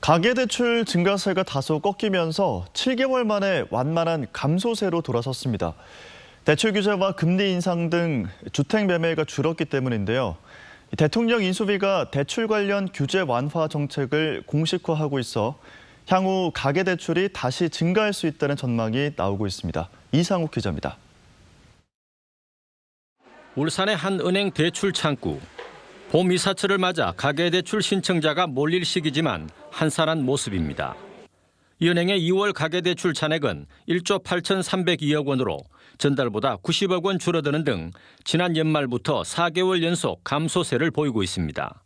가계대출 증가세가 다소 꺾이면서 7개월 만에 완만한 감소세로 돌아섰습니다. 대출 규제와 금리 인상 등 주택 매매가 줄었기 때문인데요. 대통령 인수위가 대출 관련 규제 완화 정책을 공식화하고 있어 향후 가계대출이 다시 증가할 수 있다는 전망이 나오고 있습니다. 이상욱 기자입니다. 울산의 한 은행 대출 창구. 봄 이사철을 맞아 가계대출 신청자가 몰릴 시기지만 한산한 모습입니다. 이 은행의 2월 가계대출 잔액은 1조 8,302억 원으로 전달보다 90억 원 줄어드는 등 지난 연말부터 4개월 연속 감소세를 보이고 있습니다.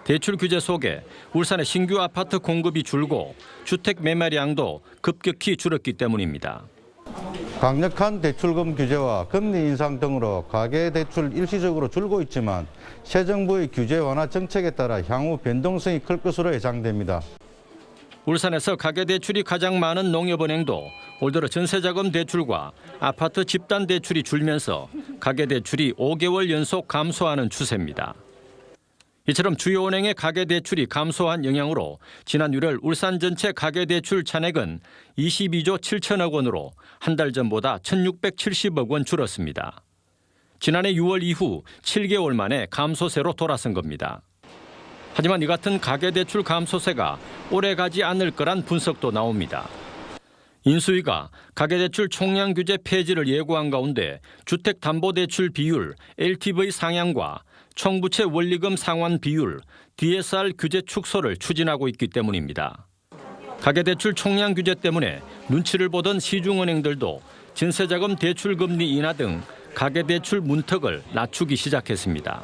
대출 규제 속에 울산의 신규 아파트 공급이 줄고 주택 매매량도 급격히 줄었기 때문입니다. 강력한 대출금 규제와 금리 인상 등으로 가계대출 일시적으로 줄고 있지만 새 정부의 규제 완화 정책에 따라 향후 변동성이 클 것으로 예상됩니다. 울산에서 가계대출이 가장 많은 농협은행도 올 들어 전세자금 대출과 아파트 집단 대출이 줄면서 가계대출이 5개월 연속 감소하는 추세입니다. 이처럼 주요 은행의 가계대출이 감소한 영향으로 지난 6월 울산 전체 가계대출 잔액은 22조 7천억 원으로 한 달 전보다 1,670억 원 줄었습니다. 지난해 6월 이후 7개월 만에 감소세로 돌아선 겁니다. 하지만 이 같은 가계대출 감소세가 오래 가지 않을 거란 분석도 나옵니다. 인수위가 가계대출 총량 규제 폐지를 예고한 가운데 주택담보대출 비율, LTV 상향과 총부채 원리금 상환 비율, DSR 규제 축소를 추진하고 있기 때문입니다. 가계대출 총량 규제 때문에 눈치를 보던 시중은행들도 전세자금 대출금리 인하 등 가계대출 문턱을 낮추기 시작했습니다.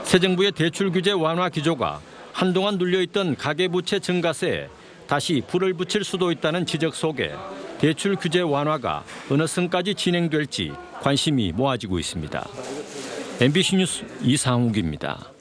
새 정부의 대출 규제 완화 기조가 한동안 눌려있던 가계부채 증가세에 다시 불을 붙일 수도 있다는 지적 속에 대출 규제 완화가 어느 선까지 진행될지 관심이 모아지고 있습니다. MBC 뉴스 이상욱입니다.